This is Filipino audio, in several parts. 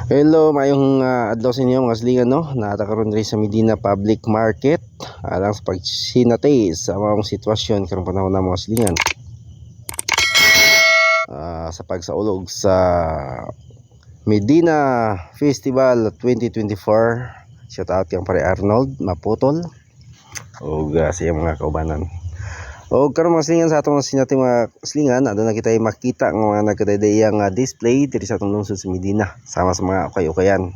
Hello, mayong adlaw sa inyo mga silingan no. Natakaroon rin sa Medina Public Market alang sa pagsinatay sa mga sitwasyon karong panahon na mga silingan. Sa pagsaulog sa Medina Festival 2024. Shout out kang pare Arnold Maputol o sa iyang mga kaubanan. O karon mga silingan sa atong sinati mga silingan, adto na kita makita ng mga nagkadayang display diri sa atong lungsod sa Medina sama sa mga ukay-ukayan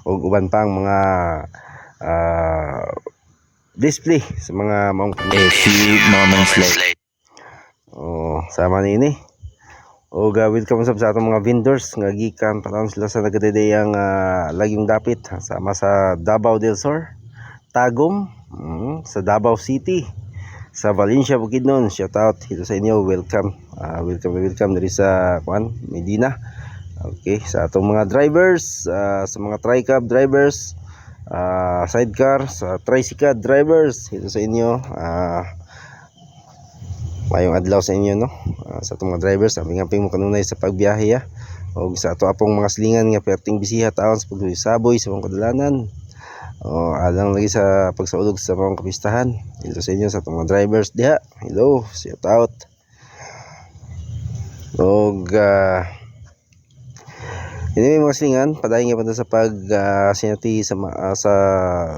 o uban pang mga display sa mga A few moments later. Sama nini. O welcome sa atong mga vendors nga gikan panahon sila sa nagkadayang lagyong dapit sama sa Davao del Sur, Tagum, sa Davao City, sa Valencia, Bukidnon. Shout out dito sa inyo, welcome diri sa Medina. Okay, sa atong mga drivers, sa mga tri-cab drivers, sidecar, sa tricycle drivers dito sa inyo, mayong adlaw sa inyo no. Sa atong mga drivers, aming mo kanunay sa pagbiyahe o sa ato apong mga silingan nga perting bisiha taon sa pagsaboy sa mga kadalanan. Alang lagi sa pagsaulog sa mga kapistahan dito sa inyo sa atong mga drivers diha. Hello, shout out. Anyway mga silingan, padayon nga sa pag sinati sa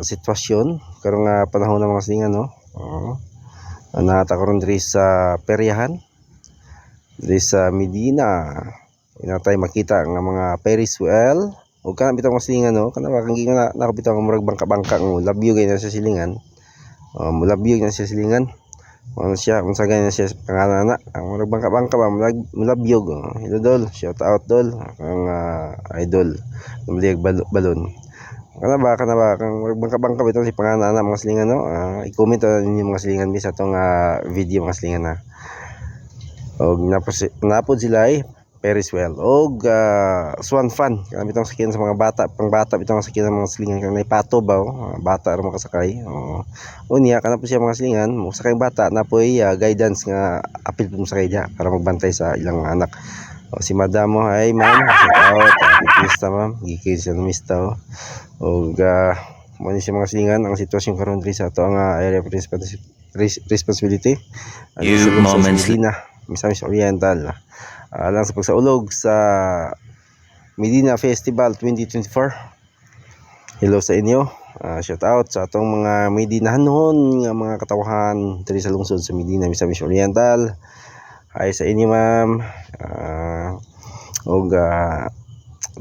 sitwasyon karong panahon ng mga silingan no. Natakaroon diri sa peryahan diri sa Medina. Inatay makita nga mga Ferris wheel o kana bitaw mga silingan no, kana bakang ginga nakabitaw nga murag bangka-bangka ng labyo gay na sa silingan. Mulabyo na sa silingan. Siya unsa gay na siya pangalan na ang murag bangka-bangka ba mulabyo. Hello dol, shout out dol ang idol namliag balon. Kana ba kang murag bangka-bangka bitaw si pangalan na mga silingan no. I-comment ninyo mga silingan sa atong video mga silingan na. Og napod sila Ferris wheel o swan fan kami itong sakin sa mga bata, pang bata itong sakin ng mga silingan kang naipato ba bata ro makasakay. Unya kana po siya mga silingan mo sakay bata na po guidance nga apil po sakay dia para magbantay sa ilang anak. Si madam mo ay ma'am, shout out pista ma'am gikid siya mista og mo ni siya mga silingan ang sitwasyon karon diri sa ato ang area of responsibility Few moments later. Misamis Oriental alang sa pagsaulog sa Medina Festival 2024. Hello sa inyo, shout out sa atong mga Medinahanon nga mga katawahan diri sa lungsod sa Medina Misamis Oriental. Hi sa inyo ma'am.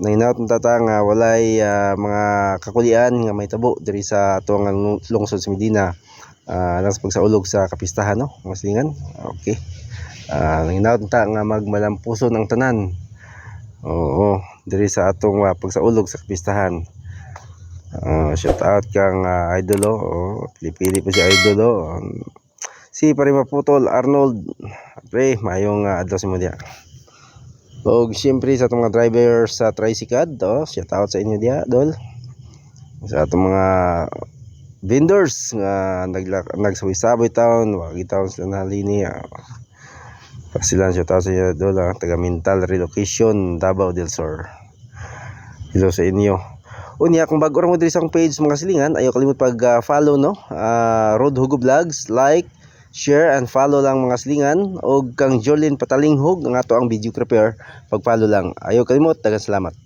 Nainawat ng tatang walay mga kakulian nga may tabo diri sa atong lungsod sa Medina alang sa pagsaulog sa kapistahan no mga silingan. Okay. Nanginawat ta nga magmalampuson ang tanan. Diri sa atong pagsaulog sa kapistahan. Shout out kang idol pili po si idol si pare Maputol Arnold. Pre, mayong adlaw sa mo dia. Og siyempre sa atong mga drivers sa tricycle shout out sa inyo dia dol. Sa atong mga vendors nga nagsaboy-saboy taon, wag taon sila nalini. Pasilan siya tao sa inyo dola taga mental relocation Davao del Sur. Hello sa inyo. Unya kung bago ra mo diri sa page mga silingan, ayo kalimot pag follow no. Road Hugo Vlogs, like, share and follow lang mga silingan og kang Jolin Patalinghog nga ato ang videographer, pag follow lang. Ayo kalimot, daghang salamat.